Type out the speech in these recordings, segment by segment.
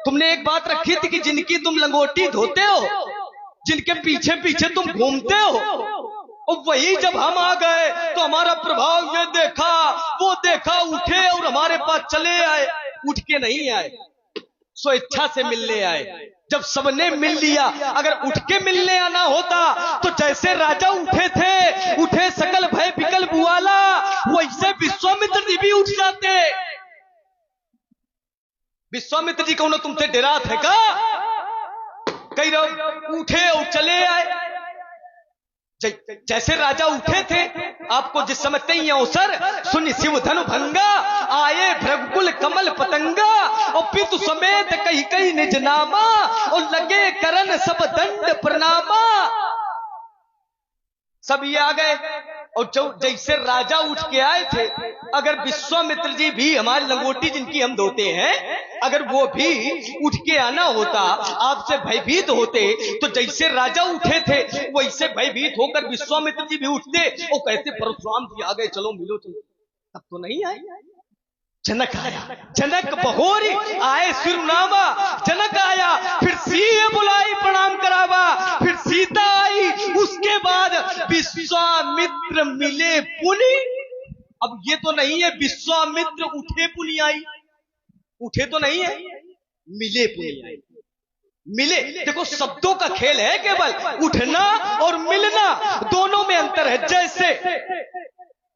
तुमने एक बात रखी थी कि जिनकी तुम लंगोटी धोते हो, जिनके पीछे पीछे तुम घूमते हो, और वही जब हम आ गए तो हमारा प्रभाव ये देखा वो देखा, उठे और हमारे पास चले आए। उठ के नहीं आए, स्वेच्छा से मिलने आए। जब सबने मिल लिया, अगर उठ के मिलने आना होता तो जैसे राजा उठे थे, उठे सकल भय बिकल बुआला, वैसे विश्वामित्र जी भी उठ जाते। विश्वामित्र जी कौन तुमसे डरा थे का? कई लोग उठे और चले आए। जैसे राजा उठे थे, आपको जिस समय तई अवसर सुनि शिव धनु भंगा, आए भृगुकुल कमल पतंगा, और पितु समेत कही कही निज नामा, और लगे करन सब दंड प्रणामा। सब ये आ गए, और जो जैसे राजा उठ के आए थे, अगर विश्वामित्र जी भी हमारी लंगोटी जिनकी हम धोते हैं, अगर वो भी उठ के आना होता, आपसे भयभीत होते, तो जैसे राजा उठे थे वैसे भयभीत होकर विश्वामित्र जी भी उठते और कहते परशुराम जी आ गए, चलो मिलो चलो। तब तो नहीं आए। जनक आया, जनक बहोरी आए सिरुनावा, जनक आया, फिर सीए बुलाई प्रणाम करावा, फिर सीता आई, उसके बाद विश्वामित्र मिले पुनि। अब ये तो नहीं है विश्वामित्र उठे पुनि आई, उठे तो नहीं है, मिले पुनि आई। मिले, देखो शब्दों का खेल है केवल, उठना और मिलना दोनों में अंतर है। जैसे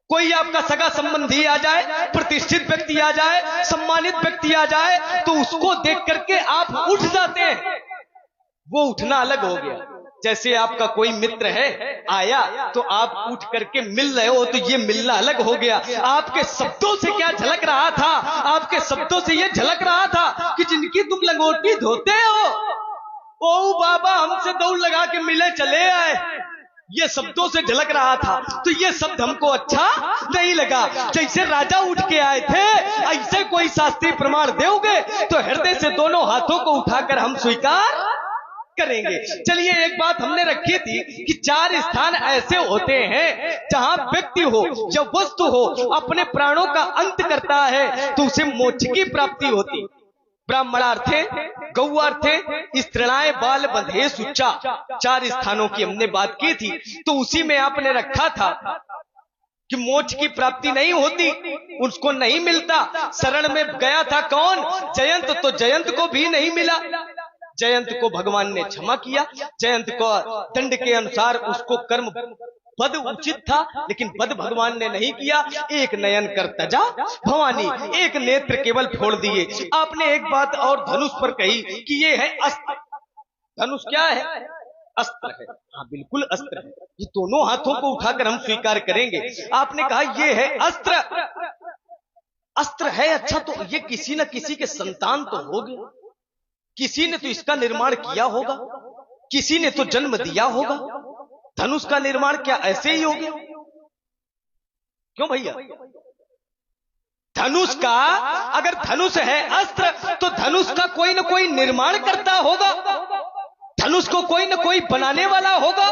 कोई आपका सगा संबंधी आ जाए, प्रतिष्ठित व्यक्ति आ जाए, सम्मानित व्यक्ति आ जाए, तो उसको देख करके आप उठ जाते हैं, वो उठना अलग हो गया। जैसे आपका कोई मित्र है आया तो आप उठ करके मिल रहे हो, तो ये मिलना अलग हो गया। आपके शब्दों से क्या झलक रहा था? आपके शब्दों से ये झलक रहा था कि जिनकी तुम लंगोटी धोते हो, ओ बाबा हमसे दौड़ लगा के मिले चले आए, ये शब्दों से झलक रहा था। तो ये शब्द हमको अच्छा नहीं लगा। जैसे राजा उठ के आए थे, ऐसे कोई शास्त्रीय प्रमाण दोगे तो हृदय से दोनों हाथों को उठाकर हम स्वीकार करेंगे। चलिए, एक बात हमने रखी थी कि 4 स्थान ऐसे होते हैं जहां व्यक्ति हो या वस्तु हो अपने प्राणों का अंत करता है तो उसे मोक्ष की प्राप्ति होती। ब्राह्मणार्थे, गौआर्थे, स्त्रीणाय बाल बंधे सुच्चा, 4 स्थानों की हमने बात की थी। तो उसी में आपने रखा था कि मोक्ष की प्राप्ति नहीं होती, उसको नहीं मिलता। शरण में गया था कौन? जयंत। तो जयंत को भी नहीं मिला। जयंत को भगवान ने क्षमा किया। जयंत को दंड के अनुसार उसको कर्म पद उचित था, लेकिन पद भगवान ने नहीं किया। एक नयन कर तजा भवानी, एक नेत्र केवल फोड़ दिए। आपने एक बात और धनुष पर कही कि ये है अस्त्र। धनुष क्या है? अस्त्र है। हाँ, बिल्कुल अस्त्र है। ये दोनों हाथों को उठाकर हम स्वीकार करेंगे। आपने कहा ये है अस्त्र। अस्त्र है, अच्छा, तो ये किसी न किसी के संतान तो होंगे, किसी ने तो इसका निर्माण किया होगा, किसी ने तो जन्म दिया होगा। धनुष का निर्माण क्या ऐसे ही हो गया? क्यों भैया? धनुष का, अगर धनुष है अस्त्र, तो धनुष का कोई न कोई निर्माण करता होगा, धनुष को कोई न कोई बनाने वाला होगा,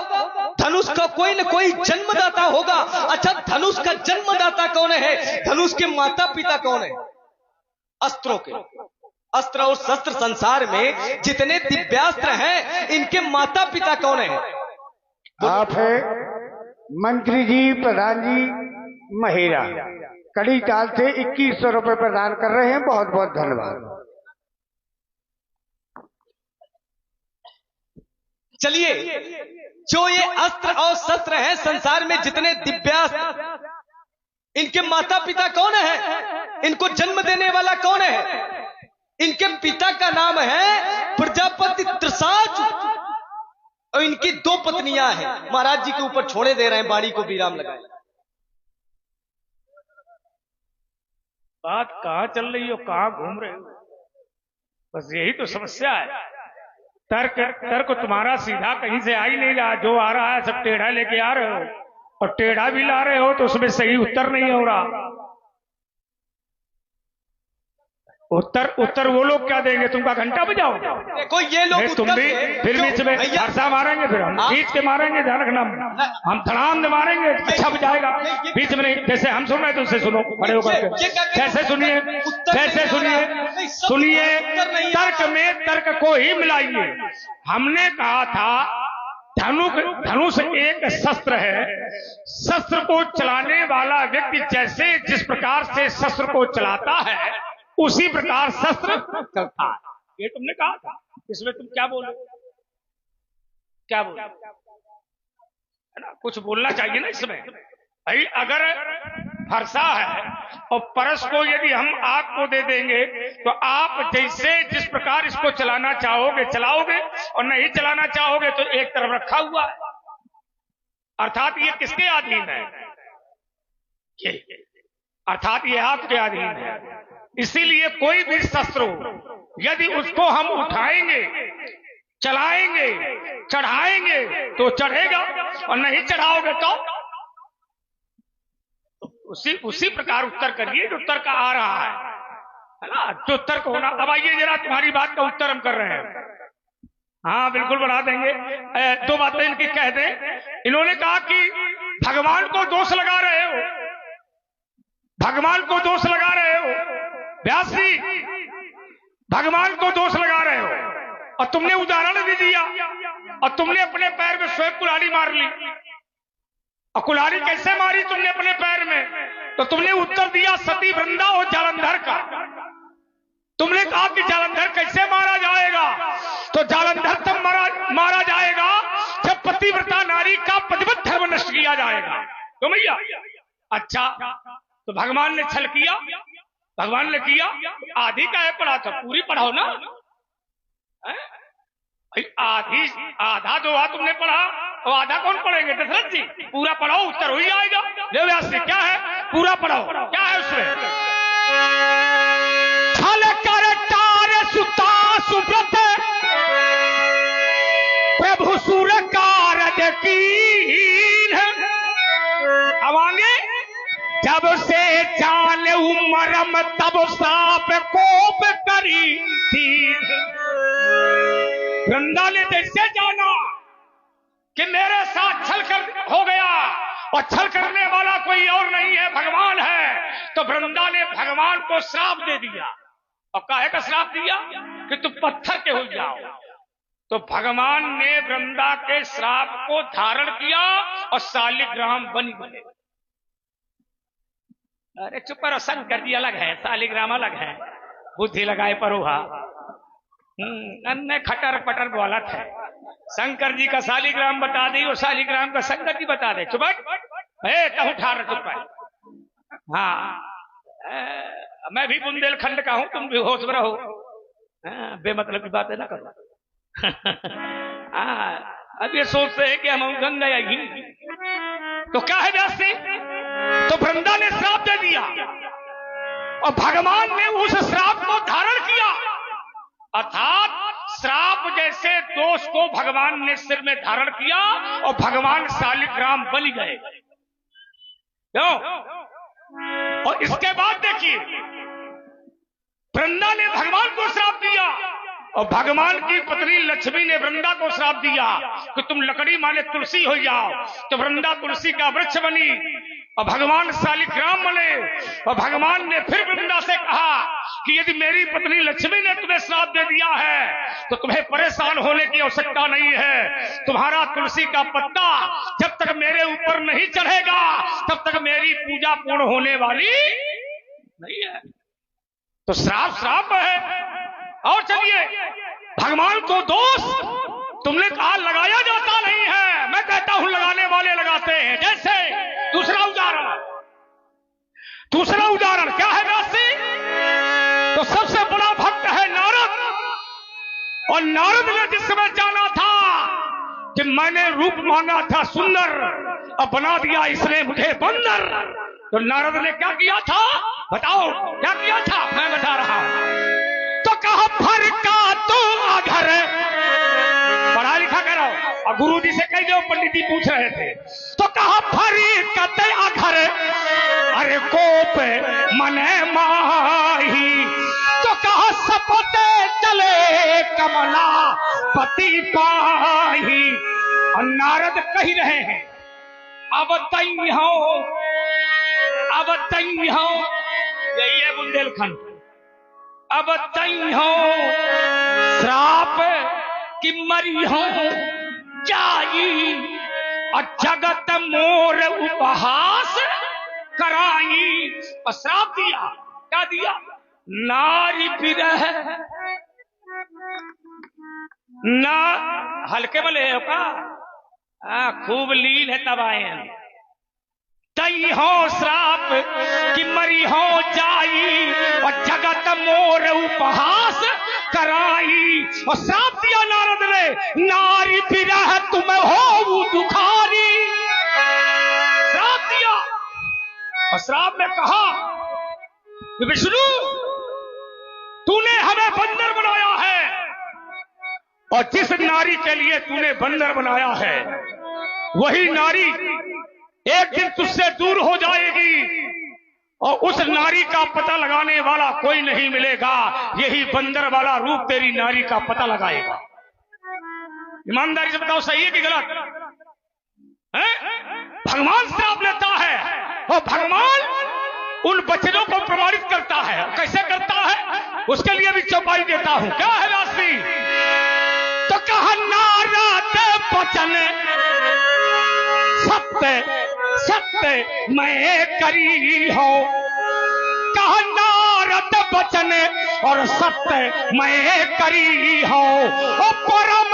धनुष का कोई न कोई जन्मदाता होगा। अच्छा, धनुष का जन्मदाता कौन है? धनुष के माता पिता कौन है? अस्त्रों के। अस्त्र और शस्त्र संसार में जितने दिव्यास्त्र हैं, इनके माता पिता कौन है? आप है मंत्री जी, प्रधान जी, महिला। कड़ी चाल से 2100 रुपए प्रदान कर रहे हैं, बहुत बहुत धन्यवाद। चलिए, जो ये अस्त्र और शस्त्र हैं संसार में जितने दिव्यास्त्र, इनके माता पिता कौन है? इनको जन्म देने वाला कौन है? इनके पिता का नाम है प्रजापति त्रिसाच, और इनकी 2 पत्नियां हैं। महाराज जी के ऊपर छोड़े दे रहे हैं, बाड़ी को विराम लगाए। बात कहां चल रही हो, कहां घूम रहे हो? बस यही तो समस्या है। तर्क तुम्हारा सीधा कहीं से आ ही नहीं रहा। जो आ रहा है सब टेढ़ा लेके आ रहे हो, और टेढ़ा भी ला रहे हो तो उसमें सही उत्तर नहीं हो रहा। उत्तर उत्तर वो लोग क्या देंगे? तुमका घंटा बजाओगे? देखो ये लोग तुम उत्तर भी दे- फिर जो- बीच में भैया, हर्षा मारेंगे, फिर हम हाँ? खींच के मारेंगे, ध्यान रखना। हम धड़ाम से मारेंगे, अच्छा बजाएगा। नहीं, बीच में नहीं, जैसे हम सुन रहे हैं तो उससे सुनो, खड़े होकर ये क्या कहते हैं? जैसे सुनिए, उत्तर जैसे नहीं आ सुनिए, रहा। नहीं, सब सुनिए, उत्तर नहीं आ तर्क रहा। में तर्क को ही मिलाइए। हमने कहा था धनुष एक शस्त्र है, शस्त्र को चलाने वाला व्यक्ति जैसे जिस प्रकार से शस्त्र को चलाता है उसी प्रकार शस्त्र चलता है। ये तुमने कहा था, इसमें तुम क्या बोले? क्या बोले? है ना, कुछ बोलना चाहिए ना इसमें। भाई अगर फरसा है और परस को यदि हम आग को दे देंगे तो आप जैसे जिस प्रकार इसको चलाना चाहोगे चलाओगे, और नहीं चलाना चाहोगे तो एक तरफ रखा हुआ है। अर्थात ये किसके अधीन है? ये अर्थात ये आपके अधीन है। इसीलिए कोई भी शस्त्र हो, यदि उसको हम उठाएंगे, चलाएंगे, चढ़ाएंगे तो चढ़ेगा, और नहीं चढ़ाओगे तो उसी प्रकार उत्तर करिए जो उत्तर का आ रहा है ना, जो उत्तर को होना। अब आइए जरा तुम्हारी बात का उत्तर हम कर रहे हैं। हाँ बिल्कुल बढ़ा देंगे। दो बातें इनकी कह दें। इन्होंने कहा कि भगवान को दोष लगा रहे हो, भगवान को दोष लगा रहे हो व्यास जी, भगवान को दोष लगा रहे हो। और तुमने उदाहरण भी दिया, और तुमने अपने पैर में स्वयं कुल्हाड़ी मार ली। और कुल्हाड़ी कैसे मारी तुमने अपने पैर में? तो तुमने उत्तर दिया सती वृंदा और जालंधर का। तुमने कहा कि जालंधर कैसे मारा जाएगा? तो जालंधर तब मारा जाएगा जब पतिव्रता नारी का पतिव्रत धर्म नष्ट किया जाएगा। तो भैया अच्छा, तो भगवान ने छल किया, भगवान ने किया। आधी का है पढ़ा था, पूरी पढ़ाओ ना। आधी आधा जो हुआ तुमने पढ़ा, और आधा कौन पढ़ेंगे? दशरथ जी। पूरा पढ़ाओ, उत्तर हो ही आएगा। देव व्यास जी क्या है? पूरा पढ़ाओ, क्या है उसमें? छल कर तारे सुता सुब्रत प्रभु सुर कारज कीन। अब आगे, जब से जान उमरम तब साप कोप करी थी। वृंदा ने जैसे जाना कि मेरे साथ छल कर हो गया, और छल करने वाला कोई और नहीं है, भगवान है, तो वृंदा ने भगवान को श्राप दे दिया। और काहे का श्राप दिया? कि तुम पत्थर के हो जाओ। तो भगवान ने वृंदा के श्राप को धारण किया और शालिग्राम बन गए। अरे चुप करो, शंकर जी अलग है, शालिग्राम अलग है। बुद्धि लगाए परोहा, अन्य खटर पटर गलत है। शंकर जी का शालिग्राम बता दी और शालिग्राम का शंकर जी बता दे। चुप कहूं ठार चुप है। हाँ मैं भी बुंदेलखंड का हूं, तुम भी होश में रहो। बेमतलब की बातें ना करो। अब ये सोचते हैं कि हम गंगा ही, तो क्या है व्यास जी? तो वृंदा ने श्राप दे दिया और भगवान ने उस श्राप को धारण किया। अर्थात श्राप जैसे दोष को भगवान ने सिर में धारण किया और भगवान शालिग्राम बन गए। क्यों? और इसके बाद देखिए, वृंदा ने भगवान को श्राप दिया और भगवान की पत्नी लक्ष्मी ने वृंदा को श्राप दिया कि तुम लकड़ी माने तुलसी हो जाओ। तो वृंदा तुलसी का वृक्ष बनी और भगवान शालिग्राम बने। और भगवान ने फिर वृंदा से कहा कि यदि मेरी पत्नी लक्ष्मी ने तुम्हें श्राप दे दिया है तो तुम्हें परेशान होने की आवश्यकता नहीं है। तुम्हारा तुलसी का पत्ता जब तक मेरे ऊपर नहीं चढ़ेगा तब तक मेरी पूजा पूर्ण होने वाली नहीं है। तो श्राप है। और चलिए, भगवान को दोष तुमने कहा लगाया जाता नहीं है, मैं कहता हूं लगाने वाले लगाते हैं। जैसे दूसरा उदाहरण क्या है व्यासी? तो सबसे बड़ा भक्त है नारद, और नारद ने जिस समय जाना था कि मैंने रूप मांगा था सुंदर और बना दिया इसने मुझे बंदर, तो नारद ने क्या किया था? बताओ क्या किया था? मैं बता रहा हूं। तो कहा फर का तो अघर, पढ़ा लिखा करो। और गुरु जी से कई जो पंडित जी पूछ रहे थे, तो कहा फरी कते अघर, अरे कोप मने माही। तो पते चले कमला पति पाही। और नारद कह रहे हैं अब तई हो, यही है बुंदेलखंड। अब तई हो श्राप कि मरी हो जाई, और जगत मोर उपहास कराई। और श्राप दिया, क्या दिया? नारी विरह ना हल्के में ले का खूब लील है तब आए हैं। तई हो श्राप कि मरी हो जाई, और जगत मोर उपहास कराई। और श्राप दिया नारद ने, नारी विरह तुम हो दुखारी। श्राप दिया, और श्राप में कहा विष्णु तूने हमें बंदर बनाया है, और जिस नारी के लिए तूने बंदर बनाया है वही नारी एक दिन तुझसे दूर हो जाएगी, और उस नारी का पता लगाने वाला कोई नहीं मिलेगा। यही बंदर वाला रूप तेरी नारी का पता लगाएगा। ईमानदारी से बताओ, सही है कि गलत है? भगवान श्राप लेता है, और भगवान उन वचनों को प्रमाणित करता है। कैसे करता है उसके लिए भी चौपाई देता हूं। क्या है व्यासजी? तो कहा नारद वचन सत्य सत्य मैं करी हो। कहा नारद वचन और सत्य मैं करी हो, और परम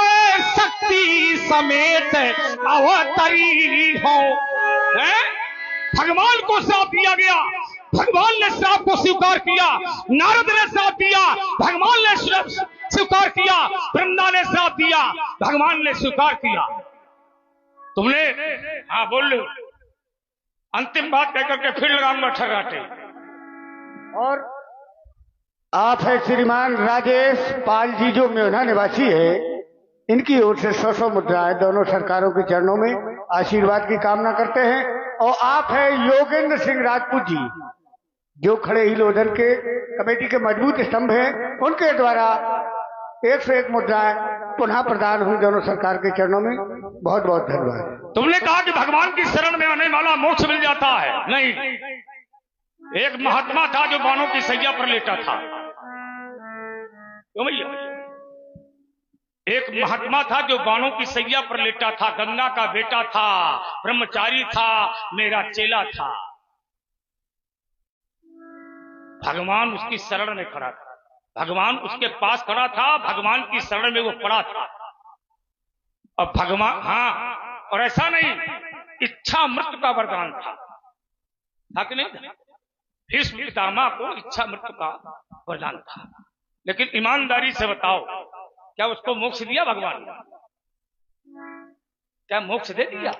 शक्ति समेत अवतरी हो। भगवान को श्राप दिया गया, भगवान ने श्राप को स्वीकार किया। नारद ने श्राप दिया, भगवान ने स्वीकार किया। ब्रह्मा ने श्राप दिया, भगवान ने स्वीकार किया। तुमने हाँ बोल लो, अंतिम बात कहकर के फिर लगाऊंगा ठर्राटे। और आप है श्रीमान राजेश पाल जी, जो म्योना निवासी है, इनकी ओर से 100 मुद्राएं दोनों सरकारों के चरणों में आशीर्वाद की कामना करते हैं। और आप है योगेंद्र सिंह राजपूत जी, जो खड़े ही लोधन के कमेटी के मजबूत स्तंभ हैं, उनके द्वारा 101 मुद्राएं पुनः प्रदान हुई दोनों सरकार के चरणों में। बहुत बहुत धन्यवाद। तुमने कहा कि भगवान की शरण में आने वाला मोक्ष मिल जाता है। नहीं, एक महात्मा था जो बाणों की सैया पर लेटा था। क्यों भैया? एक महात्मा था जो बाणों की सैया पर लेटा था, गंगा का बेटा था, ब्रह्मचारी था, मेरा चेला था। भगवान उसकी शरण में खड़ा था, भगवान उसके पास खड़ा था, भगवान की शरण में वो पड़ा था। और भगवान हाँ, और ऐसा नहीं, इच्छा मृत्यु का वरदान था कि नहीं? भीष्म पितामह को इच्छा मृत्यु का वरदान था। लेकिन ईमानदारी से बताओ, क्या उसको मोक्ष दिया भगवान? क्या मोक्ष दे दिया?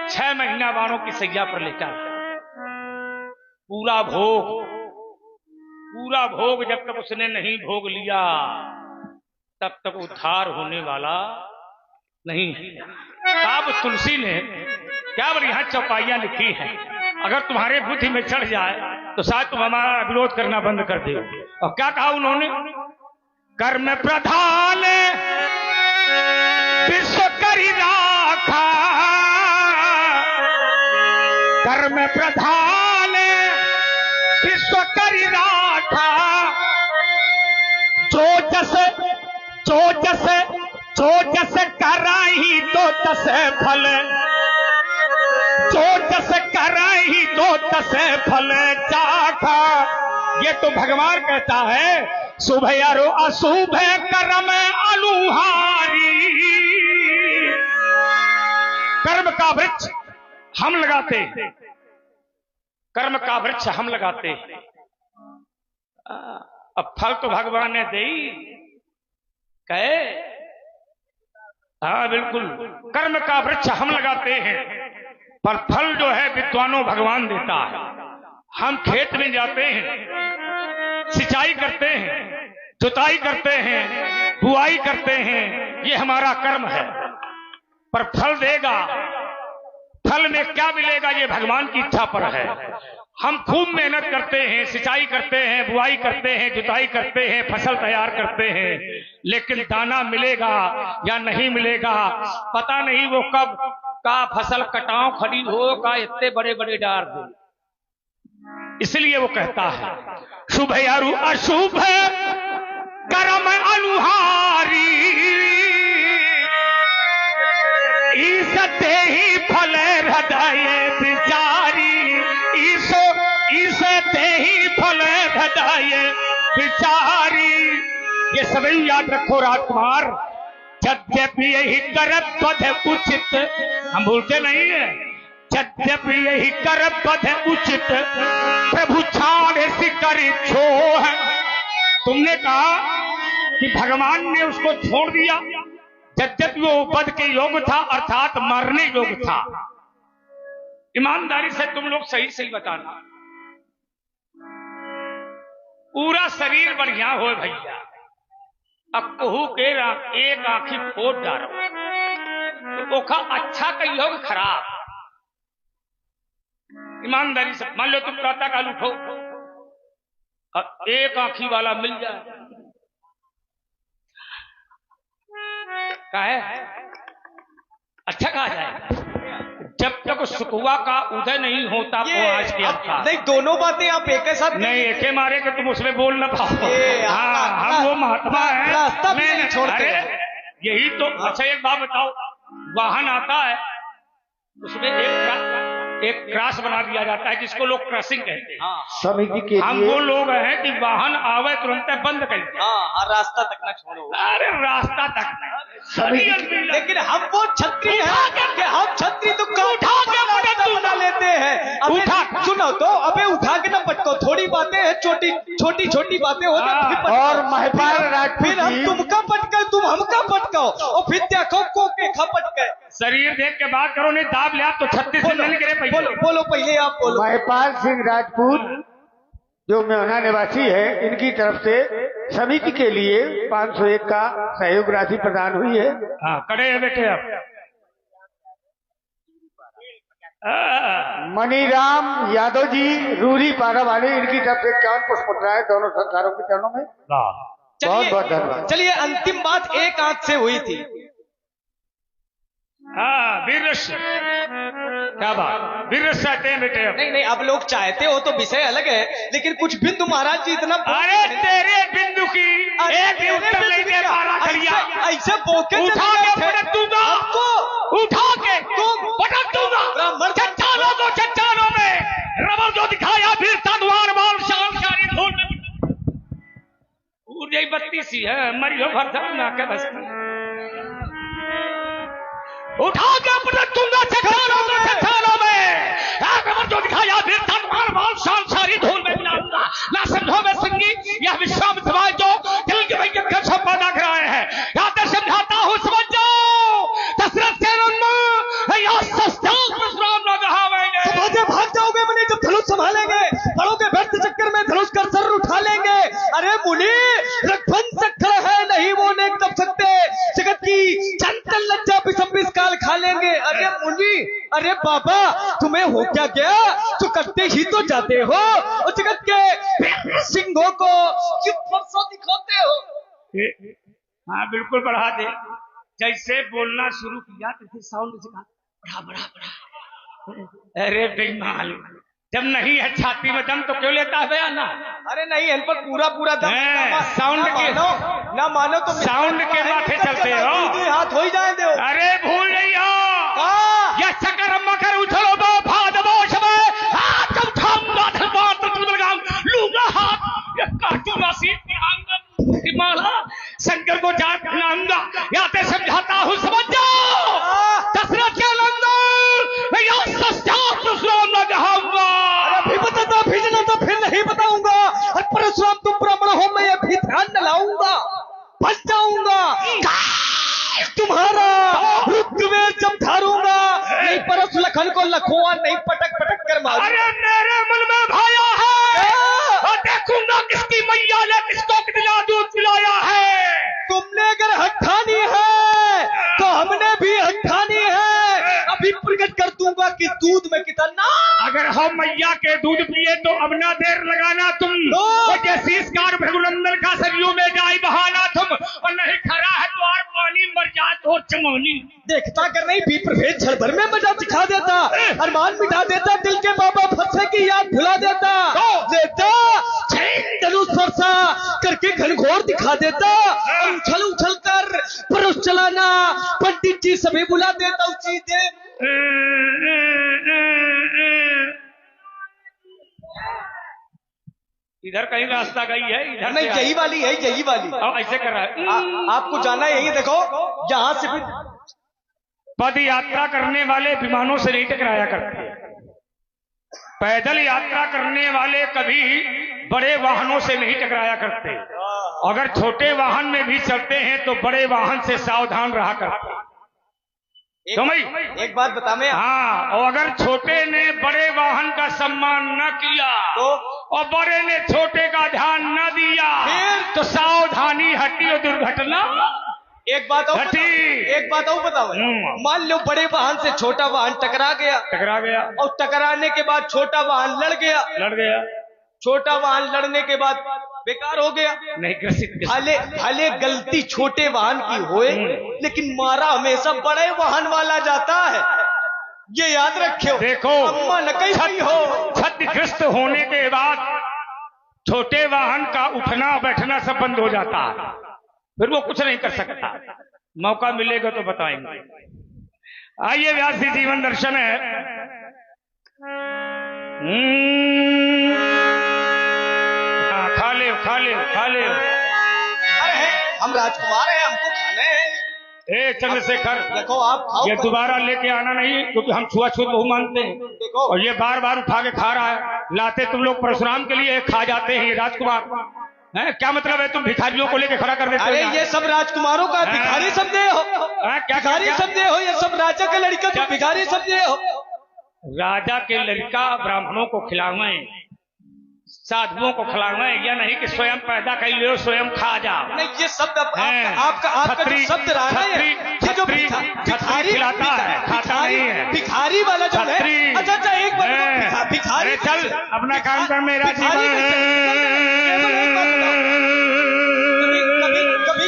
6 महीना बाणों की सैया पर लेटा, पूरा भोग जब तक उसने नहीं भोग लिया तब तक उद्धार होने वाला नहीं है। तब तुलसी ने क्या बोली, यहां चौपाइयां लिखी हैं, अगर तुम्हारे बुद्धि में चढ़ जाए तो शायद तुम हमारा विरोध करना बंद कर दो। और क्या कहा उन्होंने? कर्म प्रधान विश्व करी राखा, कर्म प्रधान विश्व करी राखा, जो जस कराही तो तस फल, जो जस कराही तो तस फल चाखा। ये तो भगवान कहता है, शुभ यारो अशुभ कर्म अनुहारी। कर्म का वृक्ष हम लगाते हैं, कर्म का वृक्ष हम लगाते हैं, अब फल तो भगवान ने दे कहे। हाँ बिल्कुल, कर्म का वृक्ष हम लगाते हैं, पर फल जो है विद्वानों भगवान देता है। हम खेत में जाते हैं, सिंचाई करते हैं, जुताई करते हैं, बुआई करते हैं, ये हमारा कर्म है। पर फल देगा, फल में क्या मिलेगा ये भगवान की इच्छा पर है। हम खूब मेहनत करते हैं, सिंचाई करते हैं, बुआई करते हैं, जुताई करते हैं, फसल तैयार करते हैं, लेकिन दाना मिलेगा या नहीं मिलेगा पता नहीं। वो कब का फसल कटाव खड़ी हो का इतने बड़े बड़े डार दे। इसलिए वो कहता है शुभ यारु अशुभ कर्म अनुहारी, ईसते ही फल हृदय विचारी, ईसते ही फल हृदय विचारी। ये सभी याद रखो राजकुमार। यद्यपि यही करब पद उचित, हम भूलते नहीं है, यद्यपि यही करब पद उचित, प्रभु छाड़ सिकर छो है। तुमने कहा कि भगवान ने उसको छोड़ दिया, यद्यपि वो पद के योग्य था, अर्थात मरने योग्य था। ईमानदारी से तुम लोग सही सही बताना। पूरा शरीर बढ़िया हो भैया, अब कहू के एक आंखी फोड़ डालो तो ओखा अच्छा कही हो खराब। ईमानदारी से मान लो तुम प्रातः काल उठो और एक आंखी वाला मिल जाए, कहे अच्छा कहा जाए। जब तक सुकुआ का उदय नहीं होता आज के अंकार। नहीं, दोनों बातें आप एक साथ नहीं, एके मारे कि तुम उसमें बोल ना पाओ। हाँ, हम वो महात्मा है, रास्ता भी नहीं छोड़ते। यही तो। अच्छा एक बात बताओ, वाहन आता है उसमें एक क्रॉस बना दिया जाता है जिसको लोग क्रॉसिंग कहते हैं। समिति के हम वो लोग हैं कि वाहन आवे तुरंत बंद कर दें। हाँ, रास्ता तक ना छोड़ो। अरे रास्ता तक लेकिन हम वो छतरी हैं कि हम छतरी तो उठा के बना लेते हैं। उठा सुनो तो, अबे उठा के ना पटको, थोड़ी बातें हैं, छोटी छोटी बातें हो जाती। और महिपाल राजपूत फिर हम तुमका पटके, तुम हमका पटकाओ और फिर देखो को के खपट गए। शरीर देख के बात करो, नहीं दाब लिया तो 36 दिन नहीं करे। बोलो पहले आप बोलो। महिपाल सिंह राजपूत जो मेहना निवासी है, इनकी तरफ से समिति के लिए 501 का सहयोग राशि प्रदान हुई है। हाँ, खड़े हैं बेटे आप। मनीराम यादव जी रूरी पारा वाले, इनकी तरफ से 51 पुष्पमुद्राएं दोनों सरकारों के चरणों में। बहुत बहुत धन्यवाद। चलिए अंतिम बात एक आंख से हुई थी। हाँ, वीर क्या बात, वीर चाहते हैं बेटे। नहीं, अब लोग चाहते हो तो विषय अलग है, लेकिन कुछ बिंदु महाराज जी इतना। अरे तेरे बिंदु की एक भी उत्तर नहीं दे पा रहा। ऐसे बोके उठा के पटक दूंगा आपको, उठा के तुम पटक दूंगा चट्टानों में रबर जो दिखाया फिर तनवार बाल शान शानी धूल में यही 32 ही है, मरियो भरथर ना के बस उठा के पटक दूंगा चट्टानों में रबर जो दिखाया फिर तनवार बाल शान शानी धूल में मिलाऊंगा। ना समझो मैं सिंगी, यह विश्वामित्र जो दिल के वैज्ञानिक का सब पैदा कराए हैं, याद समझाता हूं समझ जाओ। दशरथ के भाग जाओगे मुनि, जब धनुष संभालेंगे पड़ोगे व्यर्थ चक्कर में, धनुष का सर उठा लेंगे। अरे मुनि, रघुवंश खड़ा है नहीं वो नहीं दब सकते, जगत की चंचल लज्जा बिस काल खा लेंगे। अरे मुनि, अरे बाबा, तुम्हें हो क्या गया? तो करते ही तो जाते हो और जगत के सिंहों को दिखाते हो। हाँ बिल्कुल, बढ़ा दे। जैसे बोलना शुरू किया तो फिर साउंड बढ़ा। अरे बेईमान, जब नहीं है छाती में दम तो क्यों लेता है बयाना? अरे नहीं, इन पर पूरा दम। साउंड के ना मानो तो साउंड के माथे चलते हो। हाथ हो ही जाए दो। अरे भूल नहीं हो, यह चक्कर मकर उछलो दो भादवोश में, हाथ उठाऊंगा धर्मांत लगाऊं लूंगा हाथ, यह काटूंगा सीट माला शंकर को जान खिलाऊंगा। याते समझाता हूं समझ जाओ। दशरथ के अभी बताता फिर ना तो फिर नहीं बताऊंगा। परशुराम तुम ब्राह्मण हो, मैं ये भी ध्यान न लाऊंगा, बच जाऊंगा तुम्हारा रुद्रवेश जब धारूंगा। नहीं परशु लखन को लखुआ नहीं पटक कर मारूं। अरे मेरे मन में भाया है और देखूंगा किसकी मैया ने किसको कितना दूध पिलाया है। तुमने अगर हट्ठानी है तो हमने भी हट्ठानी है। अभी प्रकट कर दूंगा कि दूध में कितना अगर हम मैया के दूध पिए तो अब ना देर लगाना तुम, शीशकार भृगुनंदन का सरयू में जाए बहाना तुम, और नहीं खरा है तो और पानी मर जाए तो चमोनी। देखता कर नहीं भी प्रभेद क्षण भर में मजा दिखा देता, अरमान मिटा देता, दिल के बाबा फंसे की याद भुला देता, धनुष फरसा करके घनघोर दिखा देता, उछल उछल कर परुष चलाना, पंडित जी सभी बुला देता उसी दे। इधर कहीं रास्ता गई है, इधर नहीं यही वाली है, यही वाली। अब ऐसे कर रहा है। आपको जाना है यही, देखो यहाँ से फिर पद यात्रा करने वाले विमानों से नहीं टकराया करते, पैदल यात्रा करने वाले कभी बड़े वाहनों से नहीं टकराया करते, अगर छोटे वाहन में भी चलते हैं तो बड़े वाहन से सावधान रहा करते। एक बात बता मैं, हाँ, और अगर छोटे ने बड़े वाहन का सम्मान न किया तो और बड़े ने छोटे का ध्यान न दिया तो सावधानी हटी और दुर्घटना एक बात और बताओ, मान लो बड़े वाहन से छोटा वाहन टकरा गया और टकराने के बाद छोटा वाहन लड़ गया, छोटा वाहन लड़ने के बाद बेकार हो गया, नहीं ग्रसित। भले गलती छोटे वाहन की होए, लेकिन मारा हमेशा बड़े वाहन वाला जाता है, ये याद रखियो। देखो अम्मा न कहीं हो, क्षतिग्रस्त होने के बाद छोटे वाहन का उठना बैठना सब बंद हो जाता है, फिर वो कुछ नहीं कर सकता। मौका मिलेगा तो बताएंगे। आइए व्यास जी जीवन दर्शन है। खा ले। अरे हम राजकुमार हैं, हमको खाने हैं। चंद्रशेखर देखो आप खाओ, ये दोबारा लेके आना नहीं, क्योंकि हम छुआछूत बहु मानते हैं। देखो और ये बार बार उठा के खा रहा है, लाते तुम लोग परशुराम के लिए खा जाते हैं। ये राजकुमार है, क्या मतलब है तुम भिखारियों को लेके खड़ा कर देते हो? अरे ये सब राजकुमारों का भिखारी शब्द हो, क्या भिखारी शब्द हो, ये सब राजा का लड़का तो भिखारी शब्द हो। राजा के लड़का ब्राह्मणों को खिलावे, साधुओं को खिलावे, या नहीं कि स्वयं पैदा कर लो स्वयं खा जाओ। नहीं ये शब्द आपका जो शब्द रहा ना, ये जो भिखारी खिलाता है खाता नहीं है, भिखारी वाला जो है। अच्छा एक बार भिखारी, चल अपना काम कर, मेरा जीवन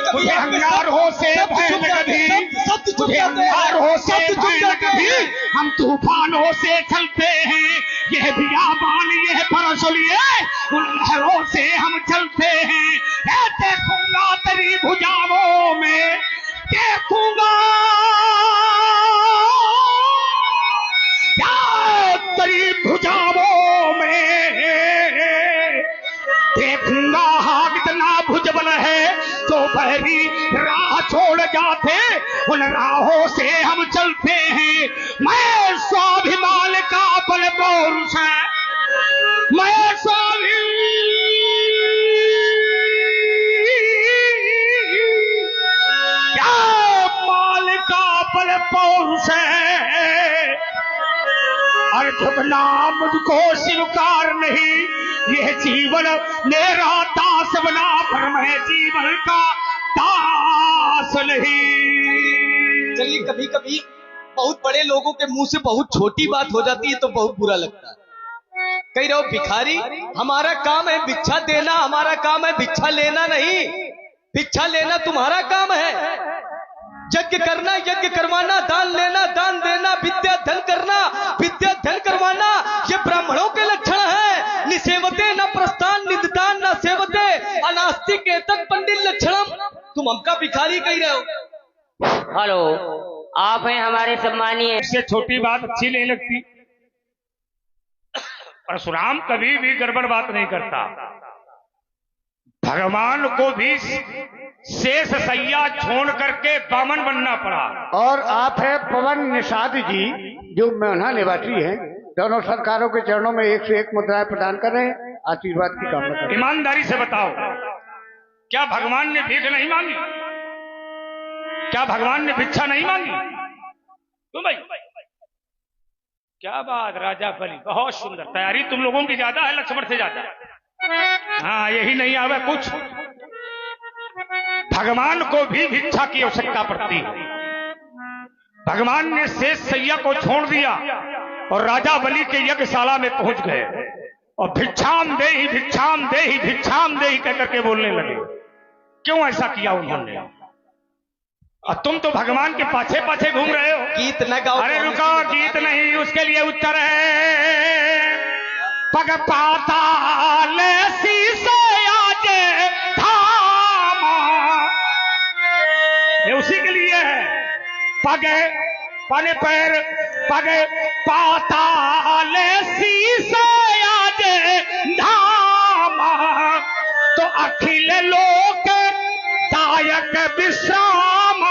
तुझे अंगार हो से भैन कभी, अंगार हो से भैन कभी, हम तूफानों से चलते हैं, यह बियाबान यह परसुलिए उन लहरों से हम चलते हैं। देखूंगा तेरी भुजाओं में, देखूंगा तेरी भुजाओं में, देखूंगा हाथ इतना भुजबल है तो बहरी राह छोड़ जाते, उन राहों से हम चलते हैं। मैं स्वाभिमान का बल पौरुष है, मैं माल का बल पौरुष है, और झुकना मुझको स्वीकार नहीं, यह जीवन मेरा दास बना, पर मैं जीवन का दास नहीं। चलिए कभी कभी बहुत बड़े लोगों के मुंह से बहुत छोटी बात हो जाती है तो बहुत बुरा लगता है। कह रहे हो भिखारी, हमारा काम है भिक्षा देना, हमारा काम है भिक्षा लेना नहीं। भिक्षा लेना तुम्हारा काम है, यज्ञ करना यज्ञ करवाना, दान लेना दान देना, विद्या धन करना विद्या धन करवाना, ये ब्राह्मणों के लक्षण है। निसेवते न प्रस्थान निदान न सेवते अनास्तिक एतत् पंडित लक्षणम। तुम हमका भिखारी कह रहे हो। हेलो, आप हैं हमारे सम्मानीय। इससे छोटी बात अच्छी नहीं लगती। परशुराम कभी भी गड़बड़ बात नहीं करता। भगवान को भी शेष सैया छोड़ करके बामन बनना पड़ा। और आप है पवन निषाद जी, जो मेहना निवासी हैं, दोनों सरकारों के चरणों में 1 से 1 मुद्राएं प्रदान कर रहे हैं, आशीर्वाद की कामना कर रहे हैं। ईमानदारी से बताओ, क्या भगवान ने भीख नहीं मांगी? क्या भगवान ने भिक्षा नहीं मांगी? तुम भाई क्या बात, राजा बलि बहुत सुंदर। तैयारी तुम लोगों की ज्यादा है, लक्ष्मण से ज्यादा। हाँ, यही नहीं आवे कुछ। भगवान को भी भिक्षा की आवश्यकता पड़ती है। भगवान ने शेष सैया को छोड़ दिया और राजा बलि के यज्ञशाला में पहुंच गए और भिक्षाम देहि भिक्षाम देहि भिक्षाम देहि कहकर के बोलने लगे। क्यों ऐसा किया उन्होंने? और तुम तो भगवान के पाछे पाछे घूम रहे हो। गीत न गाओ। अरे रुको, गीत नहीं, उसके लिए उत्तर है पग पाताल शीशे आज थामा। ये उसी के लिए है। पग पाने पैर पग पाताल शीशे आज धामा। तो अखिल लोक दायक विश्राम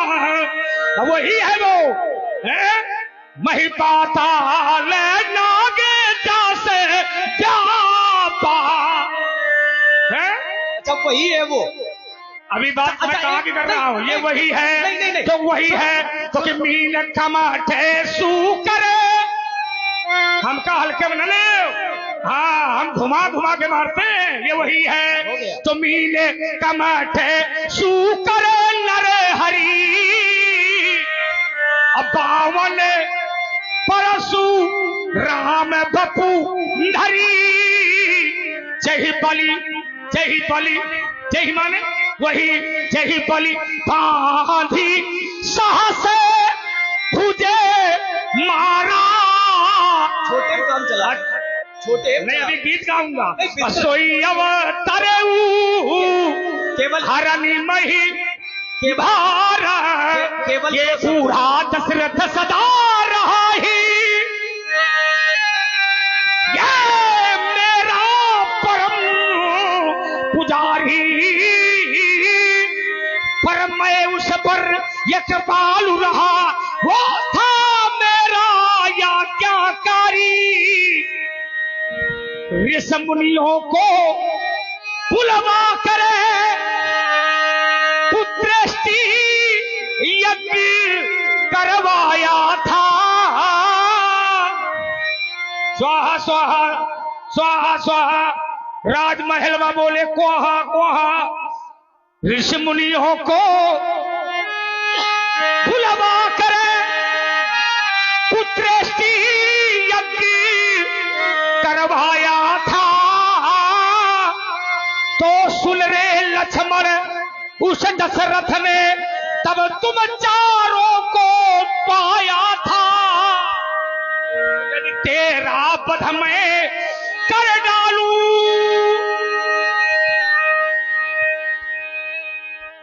वही है वो है? मही पाताल नागे जासे जापा है? अच्छा वही है वो। अभी बात मैं कहाँ की कर रहा हूँ? ये वही है। नहीं। तो वही है तो कि मीन कमाठे सू करे हम का हल्के बना ले। हाँ, हम घुमा घुमा के मारते हैं। ये वही है तो मीन कमाठे सू करे नरे हरी। अब 52 परसु राम बपू धरी। जय बलि जय बलि जय माने वही जय बलि बांधी साहस भुजे मारा। छोटे में काम चला। छोटे मैं अभी गीत गाऊंगा। सोई अवतरऊ केवल हरणी मही के भारा। केवल ये बूढ़ा दशरथ सदा रहा ही। ये मेरा परम पुजारी। पर मैं उस पर यकबालु रहा। वो था मेरा याज्ञाकारी। ऋषि मुनियों को बुलवा करे पुत्रेष्टि यज्ञ करवाया था। स्वाहा स्वाहा स्वाहा स्वाहा। राजमहल में बोले कोहा कोहा। ऋषि मुनियों को बुलवा करे पुत्रेष्टि यज्ञ करवाया था। तो सुन रे लक्ष्मण उस दशरथ ने तब तुम चारों को पाया था। तेरा बध मैं कर डालू।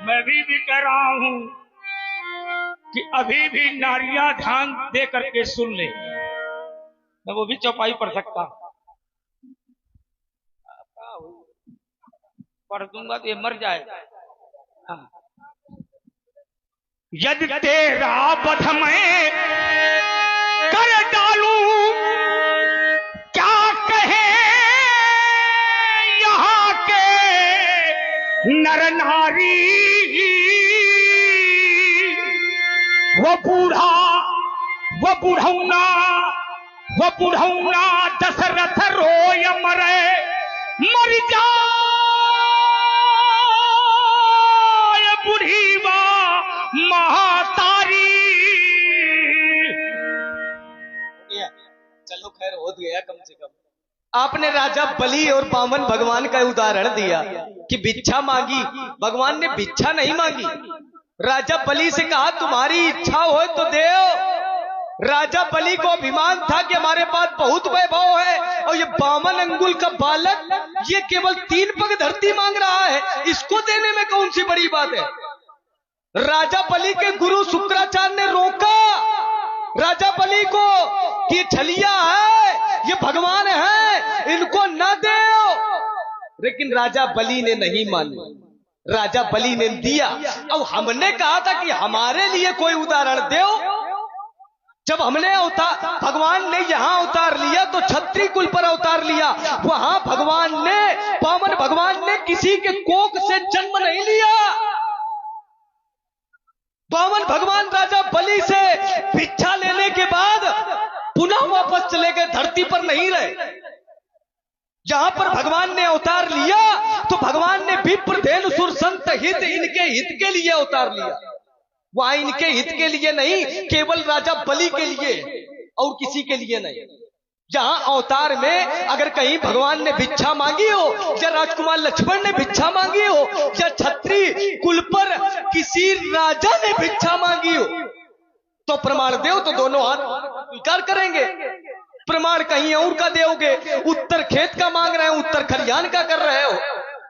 मैं भी कह रहा हूं कि अभी भी नारियां ध्यान दे करके सुन ले। मैं वो भी चौपाई पढ़ सकता, पढ़ दूंगा तो ये मर जाए। हाँ। यदि तेरा बध मैं कर डालू क्या कहे यहाँ के नर नारी। वो बूढ़ा वो बुढ़ौना दशरथ रोय मरे मर जा बुढ़ीवा महातारी। चलो खैर हो गया कम से कम। आपने राजा बलि और बामन भगवान का उदाहरण दिया कि भिक्षा मांगी। भगवान ने भिक्षा नहीं मांगी। राजा बलि से कहा तुम्हारी इच्छा हो तो दे। राजा बलि को अभिमान था कि हमारे पास बहुत वैभव है और ये 52 अंगुल का बालक ये केवल 3 पग धरती मांग रहा है, इसको देने में कौन सी बड़ी बात है। राजा बलि के गुरु शुक्राचार्य ने रोका राजा बलि को कि ये छलिया है, ये भगवान है, इनको न दे। लेकिन राजा बलि ने नहीं मानी। राजा बलि ने दिया। अब हमने कहा था कि हमारे लिए कोई उदाहरण दो। जब हमने भगवान ने यहां अवतार लिया तो क्षत्रिय कुल पर अवतार लिया। वहां बामन भगवान ने किसी के कोख से जन्म नहीं लिया। बामन भगवान राजा बलि से भिक्षा लेने के बाद पुनः वापस चले गए, धरती पर नहीं रहे। जहां पर भगवान ने अवतार लिया तो भगवान ने विप्र धेनु सुर संत हित इनके हित के लिए अवतार लिया। वहां इनके हित के लिए नहीं, केवल राजा बलि के लिए। और किसी के लिए नहीं। जहां अवतार में अगर कहीं भगवान ने भिक्षा मांगी हो, या राजकुमार लक्ष्मण ने भिक्षा मांगी हो, या छत्री कुल पर किसी राजा ने भिक्षा मांगी हो, तो प्रमाण दो तो दोनों हाथ स्वीकार करेंगे। प्रमाण कहीं और का दोगे, उत्तर खेत का मांग रहे हो, उत्तर खलिहान का कर रहे हो,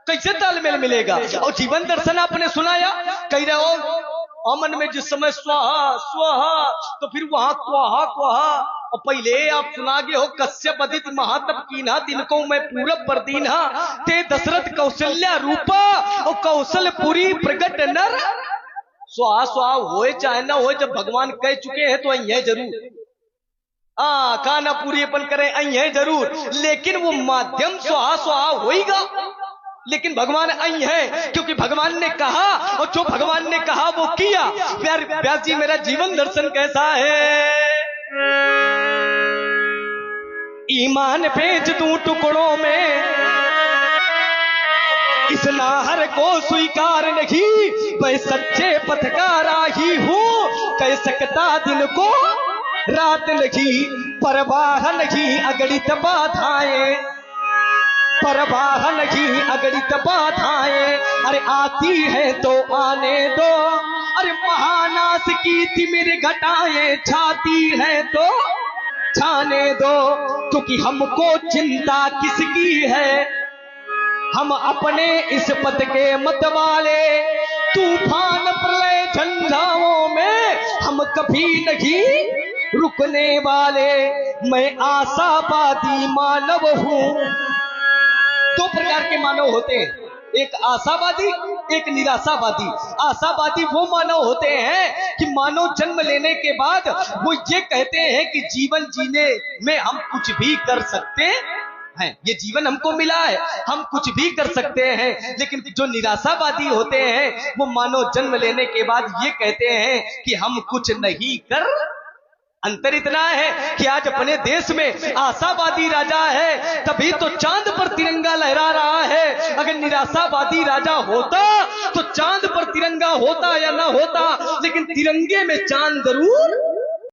कैसे तालमेल मिलेगा। और जीवन दर्शन आपने सुनाया, कह रहे हो अमन में जिस समय स्वाहा स्वाहा, तो फिर वहां क्वाहा क्वाहा। और पहले आप सुना गए हो कश्यप अदित महातप कीन्हा, तिनको मैं पूरब पर दीन्हा, ते दशरथ कौशल्या रूपा, और कौशलपुरी प्रगट नर। स्वाहा स्वाहा होए चाहे ना होए, जब भगवान कह चुके हैं तो यह जरूर खाना पूरी अपन करें अं जरूर, लेकिन वो माध्यम स्वाहा स्वाहा होएगा। लेकिन भगवान अं है, क्योंकि भगवान ने कहा, और जो भगवान ने कहा वो किया। प्यार व्यास जी, मेरा जीवन दर्शन कैसा है। ईमान बेच दूं टुकड़ों में, इस नाहर को स्वीकार नहीं, मैं सच्चे पथकारा ही हूं, कह सकता दिन को रात नहीं, परवाह नहीं अगणित बाधाएं, परवाह नहीं अगणित बाधाएं, अरे आती है तो आने दो, अरे महानाश की तिमिर घटाएं छाती है तो छाने दो, क्योंकि हमको चिंता किसकी है, हम अपने इस पद के मत वाले, तूफान प्रलय झंझाओं में हम कभी नहीं रुकने वाले, मैं आशावादी मानव हूं। दो प्रकार के मानव होते हैं, एक आशावादी, एक निराशावादी। आशावादी वो मानव होते हैं कि मानव जन्म लेने के बाद वो ये कहते हैं कि जीवन जीने में हम कुछ भी कर सकते हैं, ये जीवन हमको मिला है, हम कुछ भी कर सकते हैं। लेकिन जो निराशावादी होते हैं वो मानव जन्म लेने के बाद ये कहते हैं कि हम कुछ नहीं कर। अंतर इतना है कि आज अपने देश में आशावादी राजा है, तभी तो चांद पर तिरंगा लहरा रहा है। अगर निराशावादी राजा होता तो चांद पर तिरंगा होता या ना होता, लेकिन तिरंगे में चांद जरूर